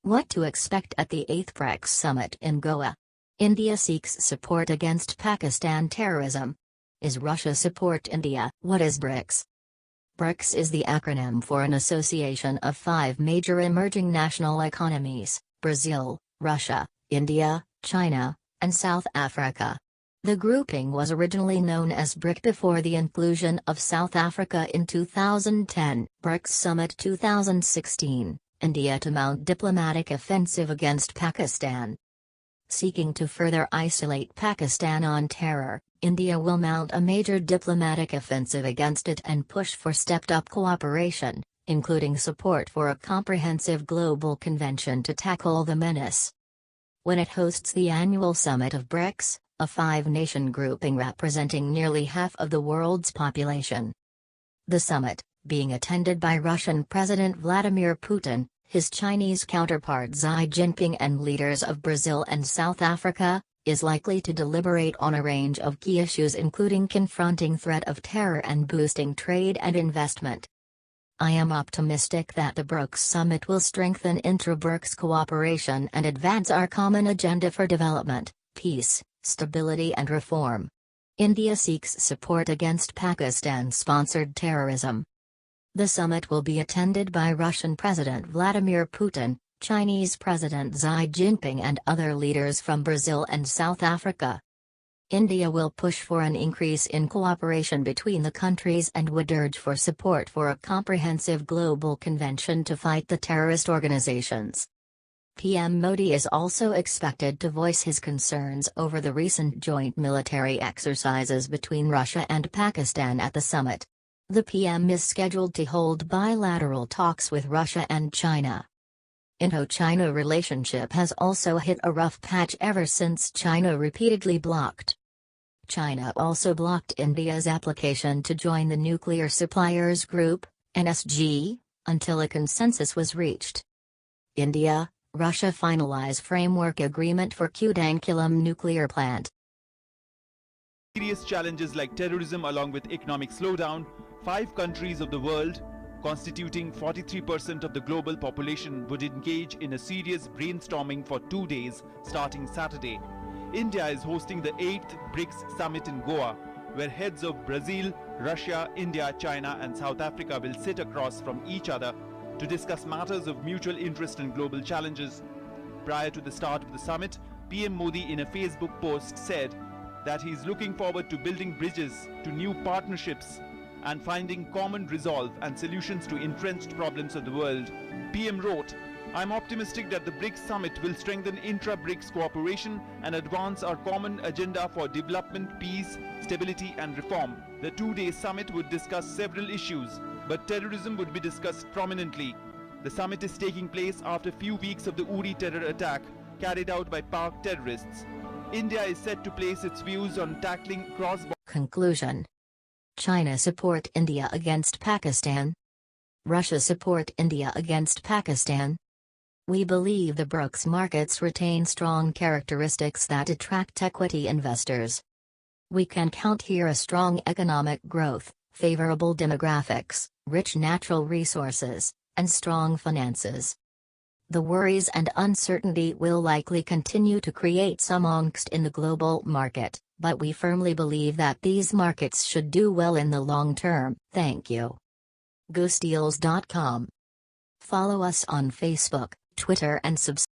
What to expect at the 8th BRICS Summit in Goa. India seeks support against Pakistan terrorism. Is Russia support India? What is BRICS? BRICS is the acronym for an association of 5 major emerging national economies: Brazil, Russia, India, China, and South Africa. The grouping was originally known as BRIC before the inclusion of South Africa in 2010. BRICS Summit 2016, India to mount diplomatic offensive against Pakistan. Seeking to further isolate Pakistan on terror, India will mount a major diplomatic offensive against it and push for stepped-up cooperation, including support for a comprehensive global convention to tackle the menace. When it hosts the annual summit of BRICS, a 5-nation grouping representing nearly half of the world's population. The summit, being attended by Russian President Vladimir Putin, his Chinese counterpart Xi Jinping and leaders of Brazil and South Africa, is likely to deliberate on a range of key issues including confronting threat of terror and boosting trade and investment. I am optimistic that the BRICS Summit will strengthen intra-BRICS cooperation and advance our common agenda for development, peace, stability and reform. India seeks support against Pakistan-sponsored terrorism. The summit will be attended by Russian President Vladimir Putin, Chinese President Xi Jinping and other leaders from Brazil and South Africa. India will push for an increase in cooperation between the countries and would urge for support for a comprehensive global convention to fight the terrorist organizations. PM Modi is also expected to voice his concerns over the recent joint military exercises between Russia and Pakistan at the summit. The PM is scheduled to hold bilateral talks with Russia and China. Indo-China relationship has also hit a rough patch ever since China repeatedly blocked. China also blocked India's application to join the Nuclear Suppliers Group, NSG, until a consensus was reached. India, Russia finalize framework agreement for Kudankulam nuclear plant. Serious challenges like terrorism along with economic slowdown, 5 countries of the world, constituting 43% of the global population, would engage in a serious brainstorming for 2 days starting Saturday. India is hosting the 8th BRICS Summit in Goa, where heads of Brazil, Russia, India, China and South Africa will sit across from each other to discuss matters of mutual interest and global challenges. Prior to the start of the summit, PM Modi in a Facebook post said that he is looking forward to building bridges to new partnerships and finding common resolve and solutions to entrenched problems of the world. PM wrote, "I'm optimistic that the BRICS Summit will strengthen intra-BRICS cooperation and advance our common agenda for development, peace, stability and reform." The 2-day summit would discuss several issues, but terrorism would be discussed prominently. The summit is taking place after a few weeks of the Uri terror attack carried out by Pak terrorists. India is set to place its views on tackling cross-border. Conclusion. China support India against Pakistan. Russia support India against Pakistan. We believe the BRICS markets retain strong characteristics that attract equity investors. We can count here a strong economic growth, favorable demographics, rich natural resources, and strong finances. The worries and uncertainty will likely continue to create some angst in the global market, but we firmly believe that these markets should do well in the long term. Thank you. goosedeals.com. Follow us on Facebook, Twitter and subscribe.